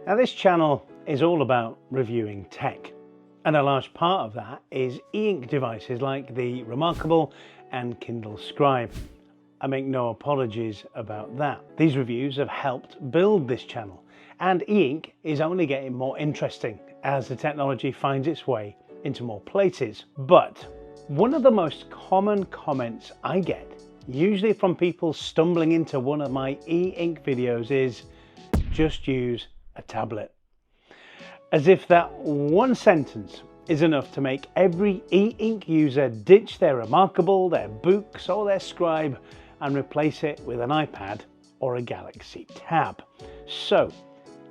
Now this channel is all about reviewing tech, and a large part of that is e-ink devices like the remarkable and Kindle Scribe. I make no apologies about that. These reviews have helped build this channel, and e-ink is only getting more interesting as the technology finds its way into more places. But one of the most common comments I get, usually from people stumbling into one of my e-ink videos, is just use a tablet. As if that one sentence is enough to make every e-ink user ditch their remarkable, their books or their scribe and replace it with an iPad or a Galaxy Tab. So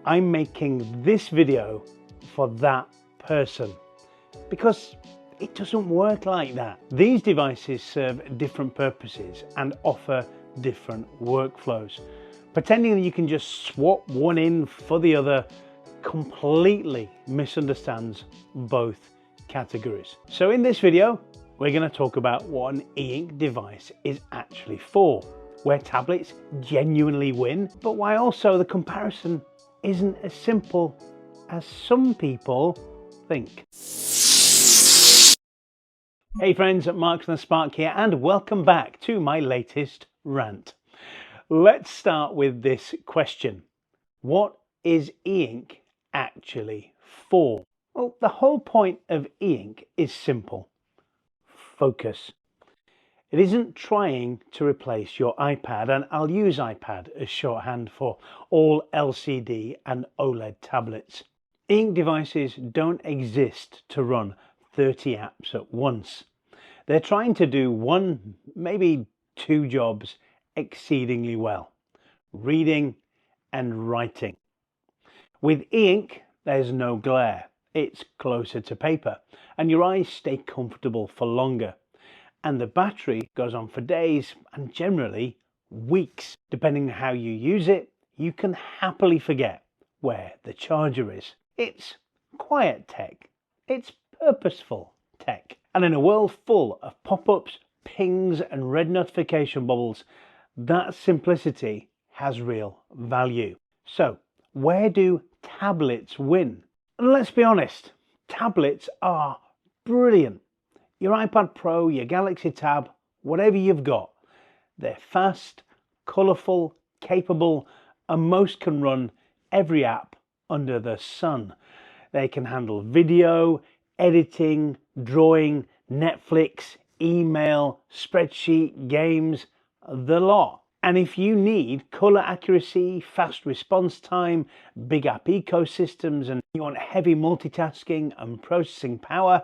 I'm making this video for that person, because it doesn't work like that. These devices serve different purposes and offer different workflows. Pretending that you can just swap one in for the other completely misunderstands both categories. So in this video, we're going to talk about what an e-ink device is actually for, where tablets genuinely win, but why also the comparison isn't as simple as some people think. Hey friends, Mark from the Spark here, and welcome back to my latest rant. Let's start with this question. What is e-ink actually for? Well, the whole point of e-ink is simple. Focus. It isn't trying to replace your iPad, and I'll use iPad as shorthand for all LCD and OLED tablets. E-ink devices don't exist to run 30 apps at once. They're trying to do one, maybe two jobs exceedingly well: reading and writing. With e-ink, there's no glare. It's closer to paper, and your eyes stay comfortable for longer. And the battery goes on for days and generally weeks. Depending on how you use it, you can happily forget where the charger is. It's quiet tech. It's purposeful tech. And in a world full of pop-ups, pings and red notification bubbles, that simplicity has real value. So where do tablets win? And let's be honest, tablets are brilliant. Your iPad Pro, your Galaxy Tab, whatever you've got, they're fast, colourful, capable, and most can run every app under the sun. They can handle video, editing, drawing, Netflix, email, spreadsheet, games, the lot. And if you need colour accuracy, fast response time, big app ecosystems, and you want heavy multitasking and processing power,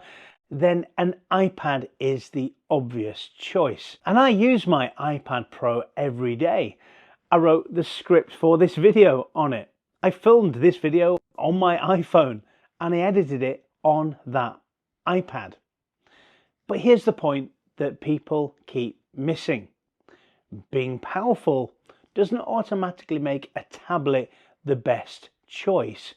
then an iPad is the obvious choice. And I use my iPad Pro every day. I wrote the script for this video on it. I filmed this video on my iPhone and I edited it on that iPad. But here's the point that people keep missing. Being powerful doesn't automatically make a tablet the best choice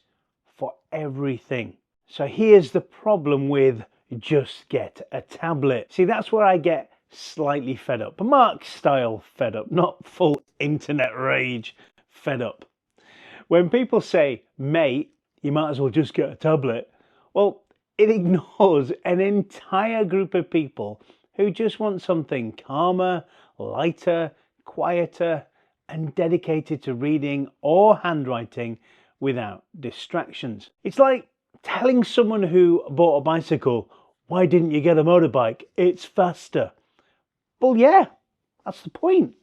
for everything. So here's the problem with just get a tablet. See, that's where I get slightly fed up. Mark style fed up, not full internet rage fed up. When people say, mate, you might as well just get a tablet, well, it ignores an entire group of people who just want something calmer, lighter, quieter, and dedicated to reading or handwriting without distractions. It's like telling someone who bought a bicycle, why didn't you get a motorbike? It's faster. Well, yeah, that's the point.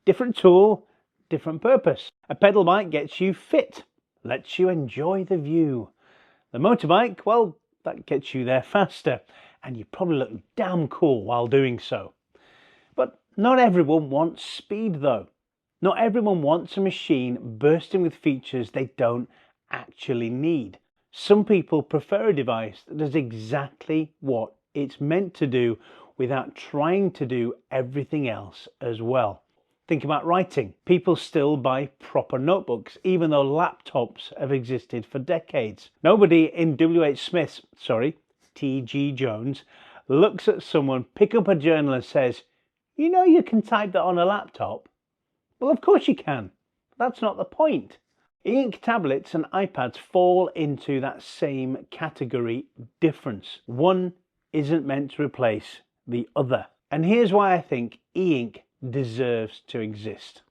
Different tool, different purpose. A pedal bike gets you fit, lets you enjoy the view. The motorbike, well, that gets you there faster, and you probably look damn cool while doing so. But not everyone wants speed though. Not everyone wants a machine bursting with features they don't actually need. Some people prefer a device that does exactly what it's meant to do without trying to do everything else as well. Think about writing. People still buy proper notebooks, even though laptops have existed for decades. Nobody in T.G. Jones, looks at someone, pick up a journal and says, you know you can type that on a laptop? Well, of course you can. That's not the point. E-ink tablets and iPads fall into that same category difference. One isn't meant to replace the other. And here's why I think e-ink deserves to exist.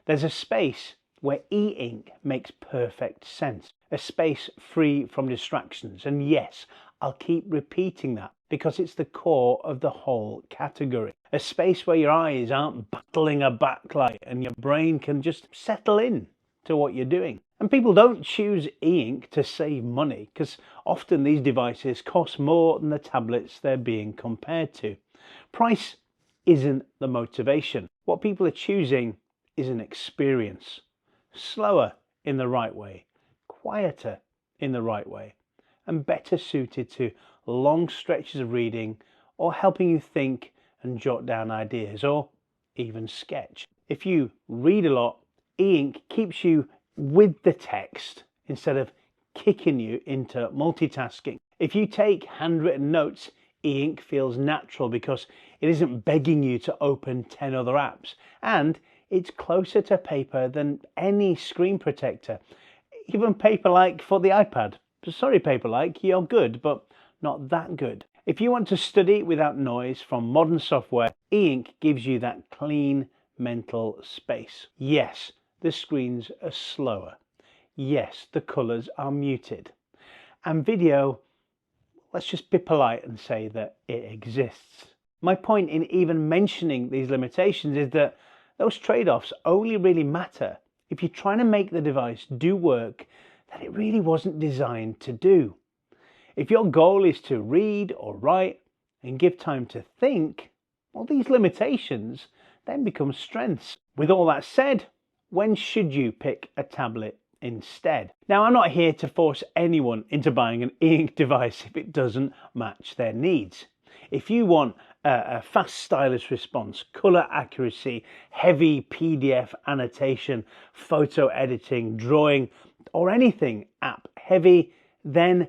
There's a space where e-ink makes perfect sense. A space free from distractions. And yes, I'll keep repeating that because it's the core of the whole category. A space where your eyes aren't battling a backlight and your brain can just settle in to what you're doing. And people don't choose e-ink to save money because often these devices cost more than the tablets they're being compared to. Price isn't the motivation. What people are choosing is an experience. Slower in the right way, quieter in the right way, and better suited to long stretches of reading or helping you think and jot down ideas or even sketch. If you read a lot, e-ink keeps you with the text instead of kicking you into multitasking. If you take handwritten notes, e-ink feels natural because it isn't begging you to open 10 other apps, and it's closer to paper than any screen protector, even paper-like for the iPad. Sorry paper-like, you're good, but not that good. If you want to study without noise from modern software, e-ink gives you that clean mental space. Yes, the screens are slower. Yes, the colours are muted. And video, let's just be polite and say that it exists. My point in even mentioning these limitations is that those trade-offs only really matter if you're trying to make the device do work that it really wasn't designed to do. If your goal is to read or write and give time to think, well, these limitations then become strengths. With all that said, when should you pick a tablet instead? Now, I'm not here to force anyone into buying an e-ink device if it doesn't match their needs. If you want a fast stylus response, color accuracy, heavy PDF annotation, photo editing, drawing, or anything app heavy, then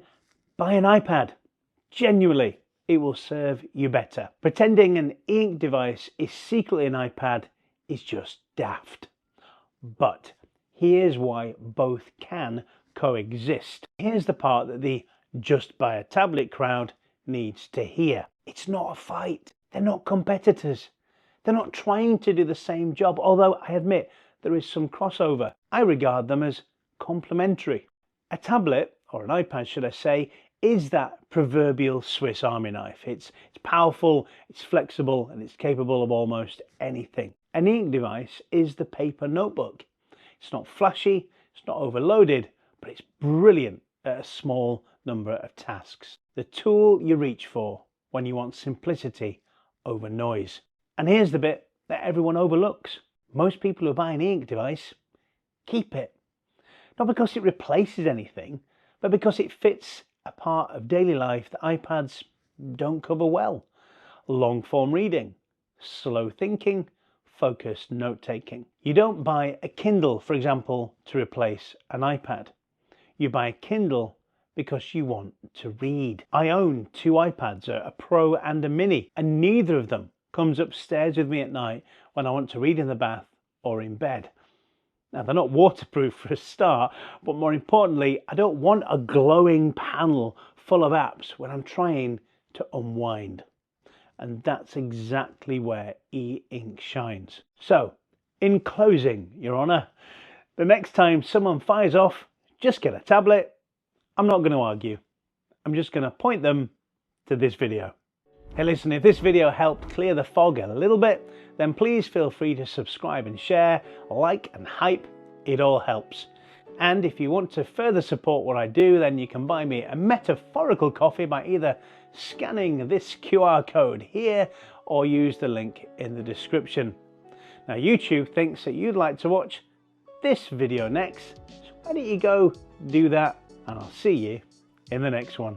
buy an iPad. Genuinely, it will serve you better. Pretending an e-ink device is secretly an iPad is just daft. But here's why both can coexist. Here's the part that the just buy a tablet crowd needs to hear. It's not a fight. They're not competitors. They're not trying to do the same job, although I admit there is some crossover. I regard them as complementary. A tablet, or an iPad should I say, is that proverbial Swiss Army knife. It's powerful, it's flexible, and it's capable of almost anything. An e-ink device is the paper notebook. It's not flashy, it's not overloaded, but it's brilliant at a small number of tasks. The tool you reach for when you want simplicity over noise. And here's the bit that everyone overlooks. Most people who buy an e-ink device keep it. Not because it replaces anything, but because it fits a part of daily life that iPads don't cover well. Long form reading, slow thinking, focused note-taking. You don't buy a Kindle, for example, to replace an iPad. You buy a Kindle because you want to read. I own 2 iPads, a Pro and a Mini, and neither of them comes upstairs with me at night when I want to read in the bath or in bed. Now, they're not waterproof for a start, but more importantly, I don't want a glowing panel full of apps when I'm trying to unwind. And that's exactly where e-ink shines. So, in closing, Your Honour, the next time someone fires off, just get a tablet. I'm not going to argue. I'm just going to point them to this video. Hey, listen, if this video helped clear the fog a little bit, then please feel free to subscribe and share, like and hype. It all helps. And if you want to further support what I do, then you can buy me a metaphorical coffee by either scanning this QR code here or use the link in the description. Now, YouTube thinks that you'd like to watch this video next, so why don't you go do that, and I'll see you in the next one.